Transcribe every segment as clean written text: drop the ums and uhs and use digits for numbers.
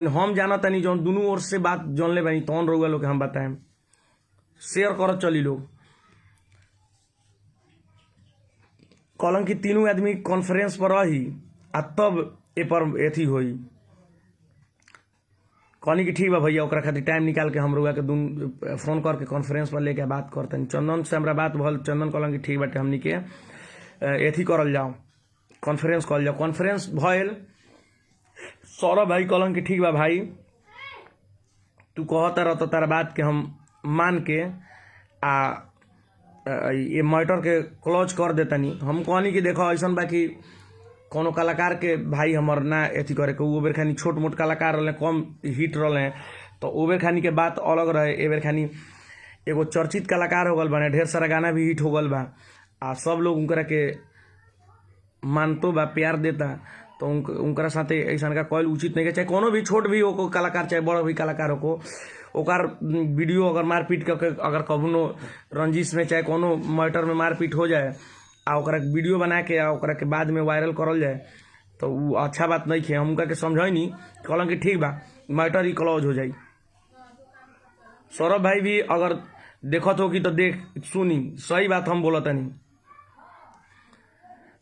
हम जाना तनी जौन दोनों ओर से बात जान ले बानी तौन रउआ लोग के हम बताएं। शेयर करत चली लोग। कहलन कि तीनों आदमी कॉन्फ्रेंस पर रही आ तब ए पर एथी होई। कहनी कि ठीक बा भैया, ओकरा खातिर टाइम निकाल के हम रउआ के फोन करके कॉन्फ्रेंस पर लेके बात करतनी। चंदन से हमरा बात भल। चंदन कहलन कि ठीक बाटे, हमनी के एथी करल जाओ, कॉन्फ्रेंस करल जाओ। कॉन्फ्रेंस भइल। सौरभ भाई कहलन कि ठीक बा भाई, तू कहता रह तो तारा बात के हम मान के ये मैटर के क्लोज कर देतनी। हम कहनी कि देखो ऐसा बा कि कोनो कलाकार के भाई हमर ना एथी करे के, ओ बेर खानी छोट मोट कलाकार रहे, कम हिट रहे, तो ओ बेर खानी के बात अलग रहे। ए बेर खानी एगो चर्चित कलाकार हो गल बने, ढेर सारा गाना भी हिट हो गल बा आ सब लोग उनकरा के मानतो बा, प्यार देता। तो उनकरा साथे ऐसा का कॉल उचित नहीं है। चाहे कोनो भी छोट भी हो कलाकार, चाहे बड़ भी कलाकार हो, ओकर वीडियो अगर मारपीट करके अगर कबनो रंजिश में चाहे कोनो मैटर में मारपीट हो जाए आ ओकरा वीडियो बना के आ ओकरा के बाद में वायरल करल जाए तो वो अच्छा बात नहीं है। हम उनका के समझाई कहलन कि ठीक बा, मैटर ही क्लोज हो जाई। सौरभ भाई भी अगर देखत हो कि तो देख सुनी, सही बात हम बोलतनी।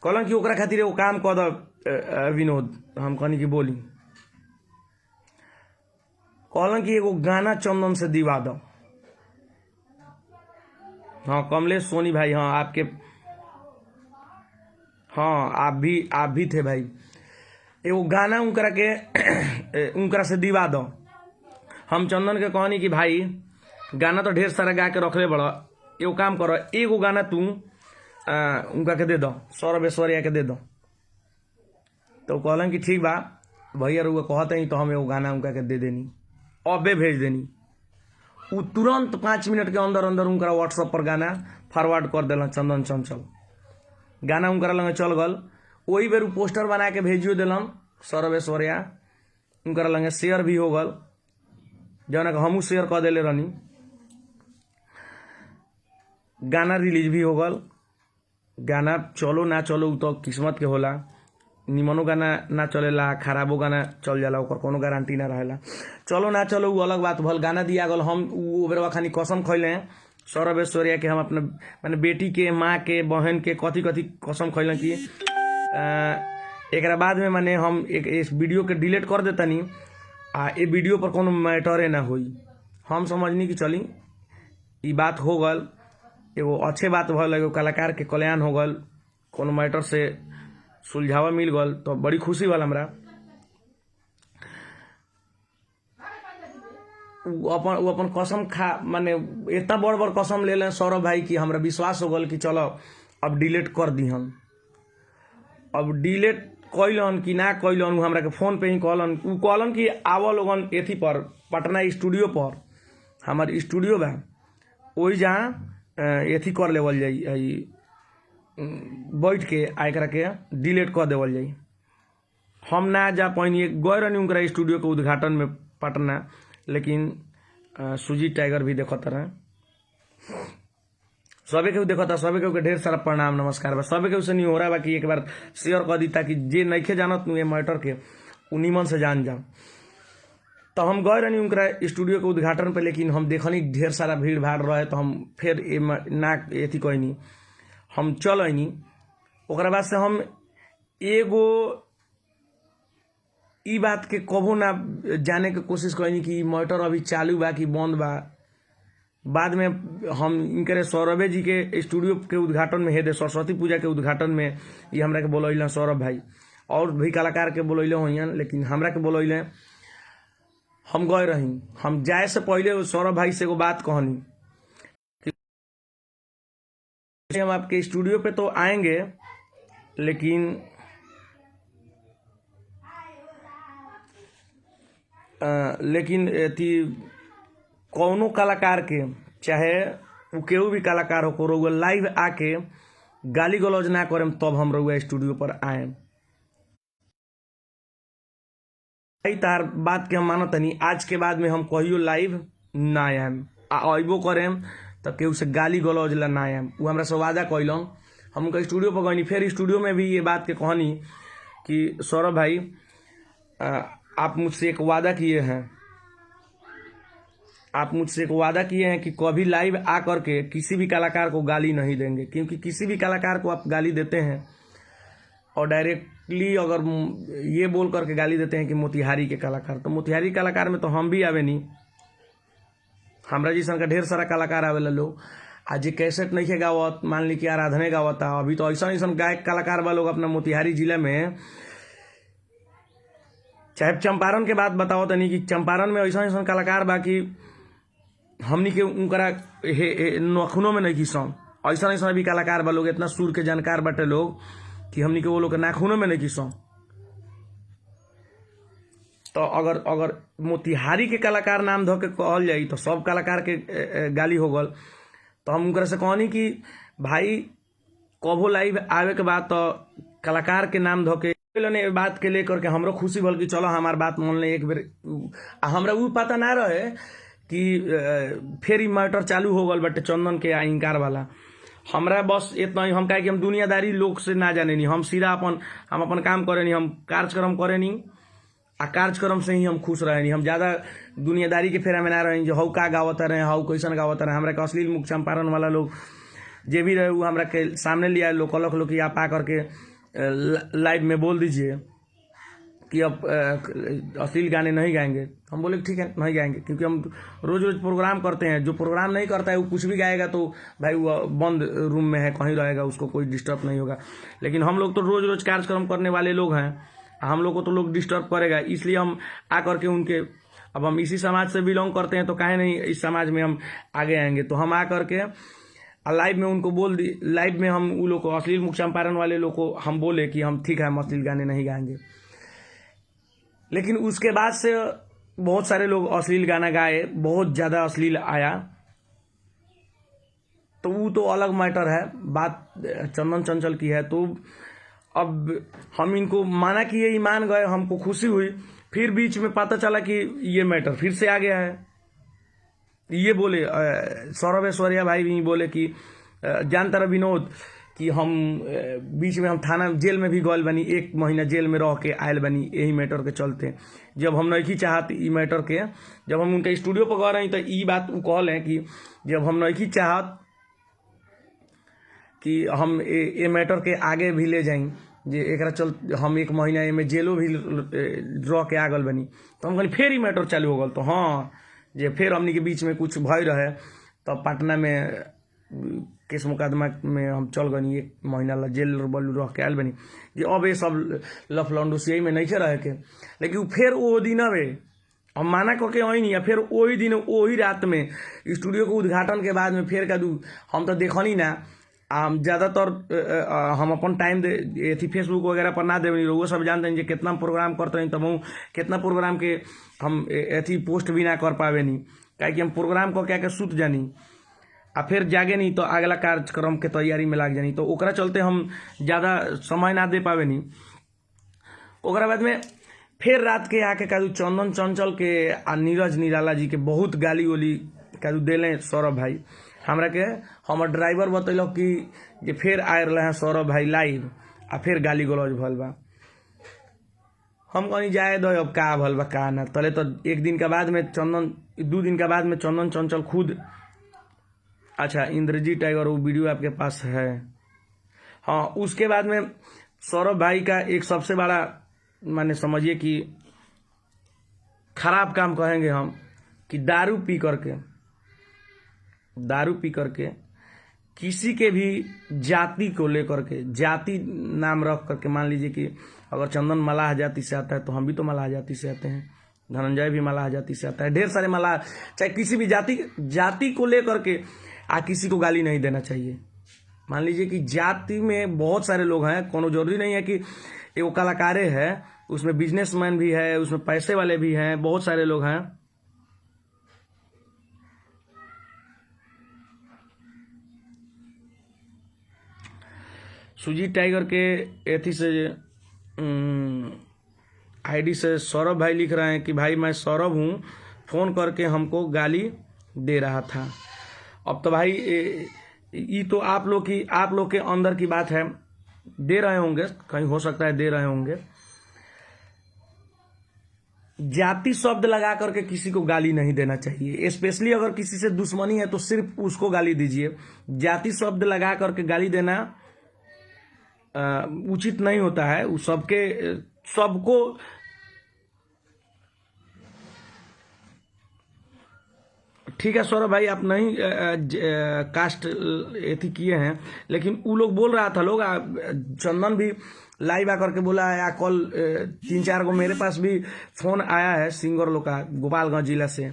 कहलन कि ओकरा खातिर एगो काम कर द विनोद। हम कहनी कि बोली। कहलन कि एगो गाना चंदन से दिवा दो। हाँ कमलेश सोनी भाई, हाँ आपके, हाँ आप भी थे भाई। एगो गाना उनकरा के उनकरा से दिवा दो। हम चंदन के कहनी कि भाई गाना तो ढेर सारा गा के रखले बड़ा, एगो काम करो, एगो गाना तू उनका के दे दो, सौरभ ऐश्वर्या के दे दो। तो कहलन कि ठीक बा भैया, रुआ कहते ही तो हम एगो गाना उनका के दे देनी, अबे भेज देनी। वो तुरंत 5 मिनट के अंदर अंदर उनका व्हाट्सएप पर गाना फॉरवर्ड कर दिलन चंदन चंचल। गाना उनकरा लगे चल गल। वही बेर पोस्टर बना के भेजियो दिलन सौरभ ऐश्वर्या, उनकरा लगे शेयर भी हो गल, जौना के हमू शेयर कर दिले रहनी। गाना रिलीज भी हो गल। गाना चलो ना चलो तो किस्मत के होला, निमनो गाना ना चलेला, खराबो गाना चल जाला, ओकर कोनो गारंटी ना रहेला। चलो ना चलो वो अलग बात भल। गाना दिया गल। हम वो बेरवा खानी कसम खैले सौरभ ऐश्वर्या के, हम अपने माने बेटी के, माँ के, बहन के कथी कथी कसम खैले कि एकरा बाद में माने हम इस वीडियो के डिलीट कर देतनी आ ये वीडियो पर कोनो मैटरे ना होई। हम समझनी कि चली ई बात हो गल, एगो अच्छे बात भल, एगो कलाकार के कल्याण हो गल, कोनो मैटर से सुलझावा मिल गल, तो बड़ी खुशी भल हमरा। वो अपन कसम खा माने इतना बड़ बड़ कसम ले लें सौरभ भाई की हमरा विश्वास हो गल कि चलो अब डिलीट कर दी। हम अब डिलीट कैलन कि ना कैलन, हमरा के फोन पे ही कहलन। उ कहलन कि आवो लोगन एथी पर पटना स्टूडियो पर, हमार स्टूडियो बा, वही जहाँ एथी कर लेवल जाई, बैठ के एकरा के डिलीट कर देवल जाई। हम ना जा पानी गए रहनी उनका स्टूडियो के उद्घाटन में पटना, लेकिन सुजीत टाइगर भी देखत रहे, सबे के देखता, सबे के ढेर सारा प्रणाम नमस्कार बा। सबे के नहीं हो रहा बा कि एक बार शेयर कर दी ताकि जे नइखे जानत ये मैटर के उ निमन से जान जाओ। तो हम गए रहनी उनका स्टूडियो के उद्घाटन पे, लेकिन हम देखनी ढेर सारा भीड़ भाड़ रहे, तो हम फिर ना एथी कहनी, हम चल आनी। ओकरा बाद से हम एगो ई बात के कबो ना जाने के कोशिश करनी कि मैटर अभी चालू बा कि बंद बा। बाद में हम इनके सौरभे जी के स्टूडियो के उद्घाटन में हेदे सरस्वती पूजा के उद्घाटन में ये हमरा के बोलैलन सौरभ भाई, और भी कलाकार के बोलैले होइयन, लेकिन हमरा के बोलैले। हम गए रही। हम जाए से पहले सौरभ भाई से एगो बात कहनी कि हम आपके स्टूडियो पे तो आएंगे, लेकिन एथी कौनो कलाकार के, चाहे वो केहू भी कलाकार हो, रउआ लाइव आके गाली गलौज ना करें तब हम रउआ स्टूडियो पर आए। तार बात के हम मानत नहीं, आज के बाद में हम कहियो लाइव ना आएम, अबो करें तो केहू से गाली गलौज ला ना आएम। वो हमरा से वादा कैलन। हम उनका स्टूडियो पर गई, फिर स्टूडियो में भी ये बात के कहनी कि सौरभ भाई आप मुझसे एक वादा किए हैं, आप मुझसे एक वादा किए हैं कि कभी लाइव आ करके किसी भी कलाकार को गाली नहीं देंगे, क्योंकि किसी भी कलाकार को आप गाली देते हैं और डायरेक्टली अगर ये बोल करके गाली देते हैं कि मोतिहारी के कलाकार, तो मोतिहारी कलाकार में तो हम भी आवे नहीं, हमरा जैसन का ढेर सारा कलाकार आवेला लोग। आज ये कैसेट नहीं है गावत, मान ली कि आराधने गावता, अभी तो ऐसा ऐसा गायक कलाकार बा लोग अपना मोतिहारी जिले में। चाहे चंपारण के बात बताओ तनी कि चंपारण में ऐसा ऐसा कलाकार बा कि हमनी के उनकरा नखुनों में नहीं घिसम, ऐसा ऐसा भी कलाकार बा लोग, इतना सुर के जानकार बाटे लोग कि हमनी के वो लोग के नाखूनों में नहीं घिसम। तो अगर मोतिहारी के कलाकार नाम धो के कहल जाई तो सब कलाकार के गाली हो गल। तो हम उनकरा से कहनी कि भाई कभो लाइव आवे के बाद तो कलाकार के नाम धो के बात के लेकर के हमरो खुशी भल कि चलो हमार बात मान ले एक बेर। हमरा वो पता ना रहे कि फिर मैटर चालू हो गल बटे चंदन के इंकार वाला। हमरा बस इतना ही, हम कहे कि हम दुनियादारी लोग से ना जाने नहीं, हम सीधा हम अपन काम करे नहीं, हम कार्यक्रम करे नहीं आ कार्यक्रम से ही हम खुश रहे नहीं। हम ज़्यादा दुनियादारी के फेरा में ना रहे जो हऊ का गावत रहे, हऊ कैसन गावत रहे। हमरा के अश्लील मुख चंपारण वाला लोग जे भी रहे वो हमरा के सामने लिया लोग कहलक लोग कि आप आ करके लाइव में बोल दीजिए कि अब अश्लील गाने नहीं गाएंगे। हम बोले ठीक है नहीं गाएंगे, क्योंकि हम रोज रोज प्रोग्राम करते हैं। जो प्रोग्राम नहीं करता है वो कुछ भी गाएगा तो भाई वो बंद रूम में है कहीं रहेगा, उसको कोई डिस्टर्ब नहीं होगा। लेकिन हम लोग तो रोज रोज कार्यक्रम करने वाले लोग हैं, हम लोग को तो लोग डिस्टर्ब करेगा, इसलिए हम आ करके उनके, अब हम इसी समाज से बिलोंग करते हैं तो काहे नहीं इस समाज में हम आगे आएंगे। तो हम आ करके लाइव में उनको बोल दी, लाइव में हम उन लोग को अश्लील मुख चंपारण वाले लोग को हम बोले कि हम ठीक है हम अश्लील गाने नहीं गाएंगे। लेकिन उसके बाद से बहुत सारे लोग अश्लील गाना गाए, बहुत ज़्यादा अश्लील आया, तो वो तो अलग मैटर है। बात चंदन चंचल की है, तो अब हम इनको माना कि ये मान गए, हमको खुशी हुई। फिर बीच में पता चला कि ये मैटर फिर से आ गया है। ये बोले सौरभ ऐश्वर्या भाई भी बोले कि जानता रहा विनोद कि हम बीच में हम थाना जेल में भी गए बनी, 1 महीना जेल में रह के आयल बनी यही मैटर के चलते। जब हम नहीं चाहत ई मैटर के, जब हम उनके स्टूडियो पर गए रही तो ई बात वो कहल है कि जब हम नहीं चाहत कि हम ये मैटर के आगे भी ले जाएं, जे एक चल हम 1 महीना में जेलो भी रह के आगल बनी। तो हम कहली फिर ही मैटर चालू हो गल। तो हाँ जे फिर हमनी के बीच में कुछ भय रहे तो पटना में केस मुकदमा में हम चल गनी, 1 महीना ला जेल बलू रह के आयल बनी कि अब ये सब लफलंडुसियाई में नहीं रहे के। लेकिन फिर वो दिन हम माना करके वही नहीं, फिर वही दिन वही रात में स्टूडियो के उद्घाटन के बाद में फिर का हम तो देखनी ना, हम ज़्यादातर हम अपन टाइम दे थी फेसबुक वगैरह पर ना देवनी, वो सब जानते हैं जो कितना प्रोग्राम करते हैं, तब हम कितना प्रोग्राम के हम एथी पोस्ट भी ना कर पावे नहीं, क्या कि हम प्रोग्राम को क्या सूत जानी आ फिर जागे नहीं तो अगला कार्यक्रम के तैयारी में लाग जानी, तो ओकरा चलते हम ज़्यादा समय ना दे पावे नहीं। ओकरा बाद में फिर रात के आके कादू चंदन चंचल के आ नीरज निराला जी के बहुत गाली वाली कादू दिले सौरभ भाई हमरा के। हमार ड्राइवर बतैलक कि फिर आए रहे हैं सौरभ भाई लाइव आ फिर गाली गलौज भल बा। हम कहीं जाए दो अब का भल बा का ना, तले तो 1 दिन के बाद में 2 दिन के बाद में चंदन चंचल खुद, अच्छा इंद्रजीत टाइगर वो वीडियो आपके पास है, हाँ। उसके बाद में सौरभ भाई का एक सबसे बड़ा माने समझिए कि खराब काम कहेंगे हम कि दारू पी करके किसी के भी जाति को लेकर के, जाति नाम रख करके, मान लीजिए कि अगर चंदन मलाह जाति से आता है तो हम भी तो मलाह जाति से आते हैं, धनंजय भी मलाह जाति से आता है, ढेर सारे मलाह, चाहे किसी भी जाति को लेकर के किसी को गाली नहीं देना चाहिए। मान लीजिए कि जाति में बहुत सारे लोग हैं, कोनो जरूरी नहीं है कि वो कलाकारे है, उसमें बिजनेसमैन भी है, उसमें पैसे वाले भी हैं, बहुत सारे लोग हैं। सुजीत टाइगर के एथी से आईडी से सौरभ भाई लिख रहे हैं कि भाई मैं सौरभ हूँ, फ़ोन करके हमको गाली दे रहा था। अब तो भाई ये तो आप लोग के अंदर की बात है, दे रहे होंगे, कहीं हो सकता है दे रहे होंगे। जाति शब्द लगा करके किसी को गाली नहीं देना चाहिए। स्पेशली अगर किसी से दुश्मनी है तो सिर्फ उसको गाली दीजिए। जाति शब्द लगा करके गाली देना उचित नहीं होता है। उस सबको ठीक है सौरभ भाई, आप नहीं कास्ट एथी किए हैं, लेकिन वो लोग बोल रहा था लोग चंदन भी लाइव आकर के बोला है। कल 3-4 को मेरे पास भी फोन आया है सिंगर लोग का गोपालगंज जिला से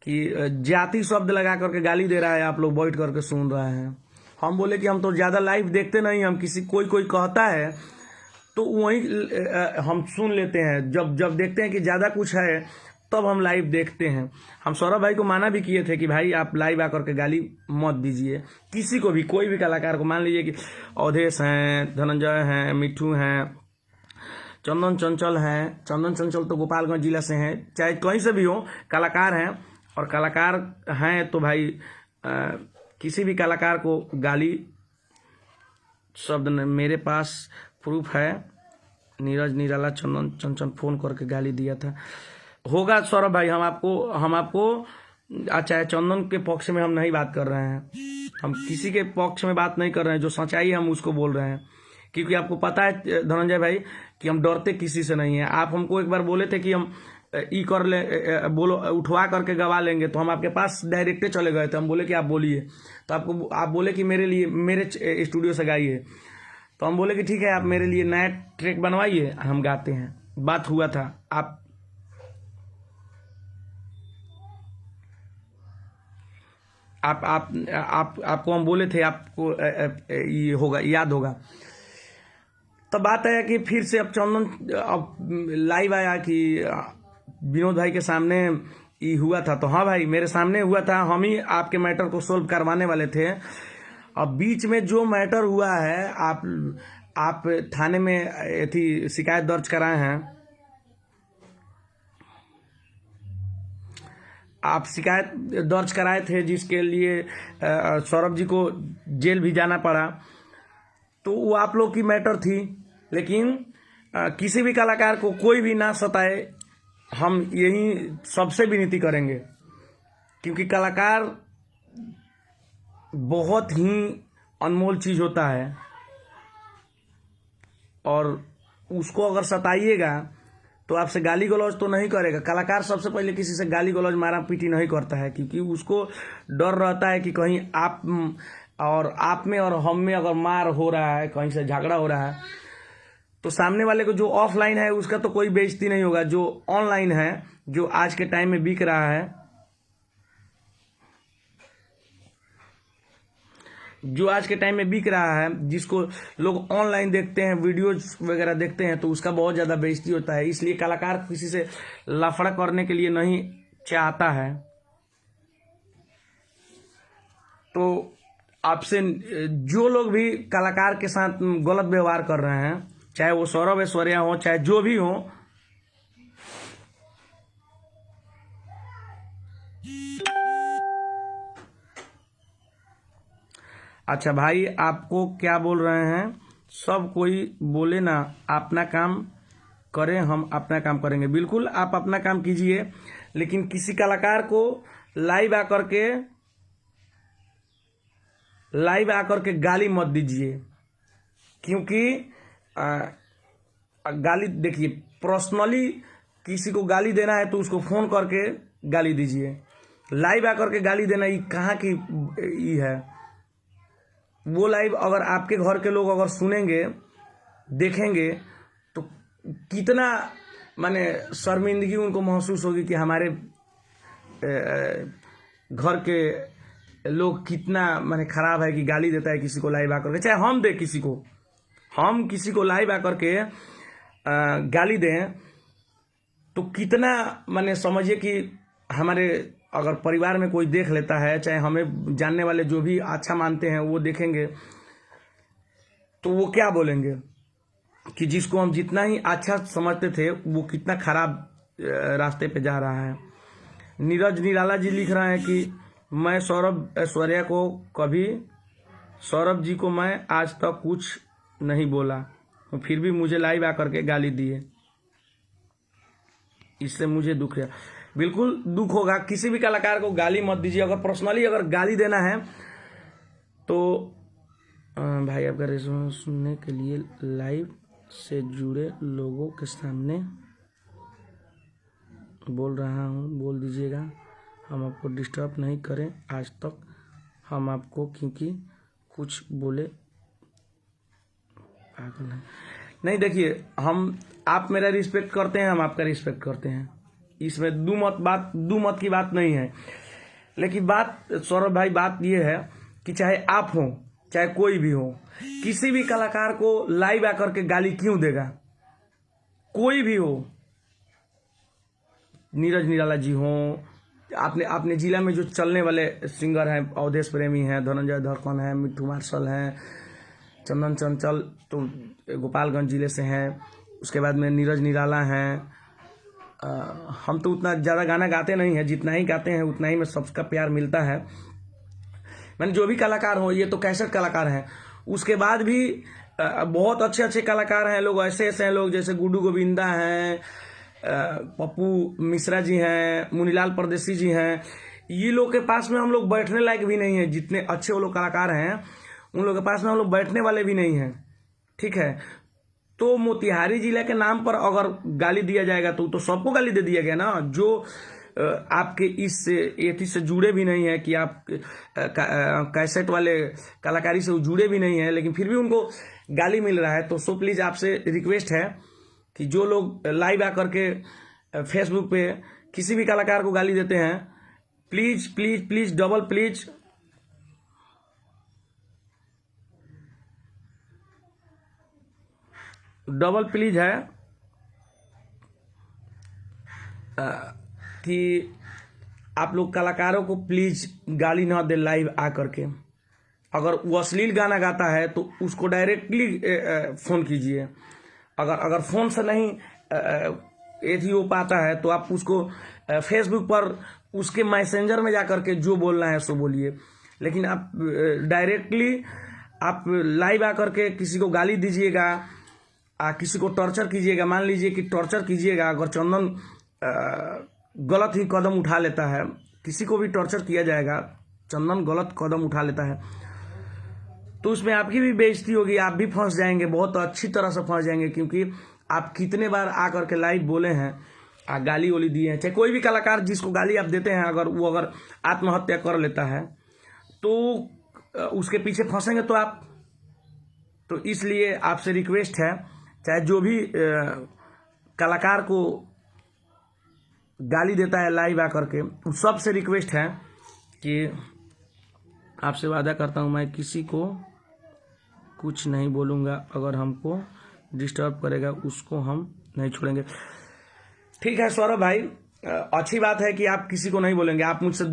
कि जाति शब्द लगा करके गाली दे रहा है, आप लोग बैठ करके सुन रहे हैं। हम बोले कि हम तो ज़्यादा लाइव देखते नहीं, हम किसी कोई कहता है तो वहीं हम सुन लेते हैं। जब देखते हैं कि ज़्यादा कुछ है तब हम लाइव देखते हैं। हम सौरभ भाई को माना भी किए थे कि भाई आप लाइव आकर के गाली मत दीजिए किसी को भी, कोई भी कलाकार को। मान लीजिए कि अवधेश हैं, धनंजय हैं, मिट्ठू हैं, चंदन चंचल हैं। चंदन चंचल तो गोपालगंज जिला से हैं, चाहे कहीं से भी हो, कलाकार हैं। और कलाकार हैं तो भाई किसी भी कलाकार को गाली शब्द मेरे पास प्रूफ है। नीरज निराला चंदन चंचल फोन करके गाली दिया था। होगा सौरभ भाई, हम आपको चाहे चंदन के पक्ष में हम नहीं बात कर रहे हैं, हम किसी के पक्ष में बात नहीं कर रहे हैं। जो सच्चाई है हम उसको बोल रहे हैं, क्योंकि आपको पता है धनंजय भाई कि हम डरते किसी से नहीं है। आप हमको एक बार बोले थे कि हम कर ले, बोलो उठवा करके गवा लेंगे, तो हम आपके पास डायरेक्टे चले गए थे। हम बोले कि आप बोलिए, तो आप बोले कि मेरे स्टूडियो से गाइए। तो हम बोले कि ठीक है, आप मेरे लिए नया ट्रैक बनवाइए, हम गाते हैं। बात हुआ था। आपको हम बोले थे, आपको ये होगा, याद होगा। तब बात आया कि फिर से अब चंदन लाइव आया कि विनोद भाई के सामने ये हुआ था। तो हाँ भाई, मेरे सामने हुआ था, हम ही आपके मैटर को सोल्व करवाने वाले थे। अब बीच में जो मैटर हुआ है, आप थाने में थी शिकायत दर्ज कराए हैं। आप शिकायत दर्ज कराए थे, जिसके लिए सौरभ जी को जेल भी जाना पड़ा। तो वो आप लोग की मैटर थी, लेकिन किसी भी कलाकार को कोई भी ना सताए, हम यही सबसे विनती करेंगे। क्योंकि कलाकार बहुत ही अनमोल चीज़ होता है, और उसको अगर सताइएगा तो आपसे गाली गलौज तो नहीं करेगा। कलाकार सबसे पहले किसी से गाली गलौज मारा पीटी नहीं करता है, क्योंकि उसको डर रहता है कि कहीं आप में और हम में अगर मार हो रहा है, कहीं से झगड़ा हो रहा है, तो सामने वाले को जो ऑफलाइन है उसका तो कोई बेइज्जती नहीं होगा। जो ऑनलाइन है, जो आज के टाइम में बिक रहा है, जिसको लोग ऑनलाइन देखते हैं, वीडियोज वगैरह देखते हैं, तो उसका बहुत ज़्यादा बेइज्जती होता है। इसलिए कलाकार किसी से लफड़ा करने के लिए नहीं चाहता है। तो आपसे जो लोग भी कलाकार के साथ गलत व्यवहार कर रहे हैं, चाहे वो सौरभ ऐश्वर्या हो, चाहे जो भी हो, अच्छा भाई, आपको क्या बोल रहे हैं? सब कोई बोले ना, अपना काम करें, हम अपना काम करेंगे। बिल्कुल, आप अपना काम कीजिए, लेकिन किसी कलाकार को लाइव आकर के गाली मत दीजिए। क्योंकि गाली, देखिए, पर्सनली किसी को गाली देना है तो उसको फोन करके गाली दीजिए। लाइव आकर के गाली देना ये कहाँ की ये है? वो लाइव अगर आपके घर के लोग अगर सुनेंगे, देखेंगे, तो कितना माने शर्मिंदगी उनको महसूस होगी कि हमारे घर के लोग कितना माने खराब है कि गाली देता है किसी को लाइव आकर के। चाहे हम दे हम किसी को लाइव आकर के गाली दें, तो कितना माने समझिए कि हमारे अगर परिवार में कोई देख लेता है, चाहे हमें जानने वाले जो भी अच्छा मानते हैं वो देखेंगे, तो वो क्या बोलेंगे कि जिसको हम जितना ही अच्छा समझते थे वो कितना खराब रास्ते पे जा रहा है। नीरज निराला जी लिख रहे हैं कि मैं सौरभ ऐश्वर्या को कभी, सौरभ जी को मैं आज तक कुछ नहीं बोला, फिर भी मुझे लाइव आकर के गाली दिए। इससे मुझे दुख है, बिल्कुल दुख होगा। किसी भी कलाकार को गाली मत दीजिए। अगर पर्सनली अगर गाली देना है तो भाई आपका रिस्पॉन्स सुनने के लिए लाइव से जुड़े लोगों के सामने बोल रहा हूँ, बोल दीजिएगा। हम आपको डिस्टर्ब नहीं करें आज तक हम आपको क्योंकि कुछ बोले पागल है। नहीं देखिए, आप मेरा रिस्पेक्ट करते हैं, हम आपका रिस्पेक्ट करते हैं, इसमें दो मत की बात नहीं है। लेकिन बात सौरभ भाई, बात ये है कि चाहे आप हो चाहे कोई भी हो, किसी भी कलाकार को लाइव आकर के गाली क्यों देगा? कोई भी हो, नीरज निराला जी हो, अपने जिला में जो चलने वाले सिंगर हैं, अवधेश प्रेमी हैं, धनंजय धड़कन हैं, मिट्ठू मार्शल हैं, चंदन चंचल तो गोपालगंज जिले से हैं, उसके बाद में नीरज निराला हैं। हम तो उतना ज़्यादा गाना गाते नहीं हैं, जितना ही गाते हैं उतना ही में सबका प्यार मिलता है। मैंने जो भी कलाकार हो, ये तो कैसेट कलाकार हैं, उसके बाद भी बहुत अच्छे अच्छे कलाकार हैं लोग, ऐसे हैं लोग जैसे गुड्डू गोविंदा हैं, पप्पू मिश्रा जी हैं, मुनीलाल परदेसी जी हैं। ये लोग के पास में हम लोग बैठने लायक भी नहीं है। जितने अच्छे वो लोग कलाकार हैं उन लोग के पास में हम लोग बैठने वाले भी नहीं हैं, ठीक है। तो मोतिहारी जिला के नाम पर अगर गाली दिया जाएगा तो सबको गाली दे दिया गया ना, जो आपके इस एथी से जुड़े भी नहीं है, कि आप कैसेट वाले कलाकारी से जुड़े भी नहीं है, लेकिन फिर भी उनको गाली मिल रहा है। तो सो प्लीज़ आपसे रिक्वेस्ट है कि जो लोग लाइव आकर के फेसबुक पे किसी भी कलाकार को गाली देते हैं, please please please double please है कि आप लोग कलाकारों को प्लीज गाली ना दे लाइव आकर के। अगर वो अश्लील गाना गाता है तो उसको डायरेक्टली फ़ोन कीजिए। अगर फ़ोन से नहीं एथी हो पाता है तो आप उसको फेसबुक पर उसके मैसेंजर में जाकर के जो बोलना है सो बोलिए। लेकिन आप डायरेक्टली आप लाइव आकर के किसी को गाली दीजिएगा, किसी को टॉर्चर कीजिएगा। मान लीजिए कि टॉर्चर कीजिएगा, अगर चंदन गलत ही कदम उठा लेता है, किसी को भी टॉर्चर किया जाएगा, चंदन गलत कदम उठा लेता है तो उसमें आपकी भी बेइज्जती होगी, आप भी फंस जाएंगे, बहुत अच्छी तरह से फंस जाएंगे। क्योंकि आप कितने बार आकर के लाइव बोले हैं, गाली वाली दिए हैं। चाहे कोई भी कलाकार जिसको गाली आप देते हैं, अगर आत्महत्या कर लेता है तो उसके पीछे फंसेंगे तो आप। तो इसलिए आपसे रिक्वेस्ट है, चाहे जो भी कलाकार को गाली देता है लाइव आकर के, उन सबसे रिक्वेस्ट है कि आपसे वादा करता हूँ मैं किसी को कुछ नहीं बोलूँगा। अगर हमको डिस्टर्ब करेगा उसको हम नहीं छोड़ेंगे। ठीक है सौरभ भाई, अच्छी बात है कि आप किसी को नहीं बोलेंगे। आप मुझसे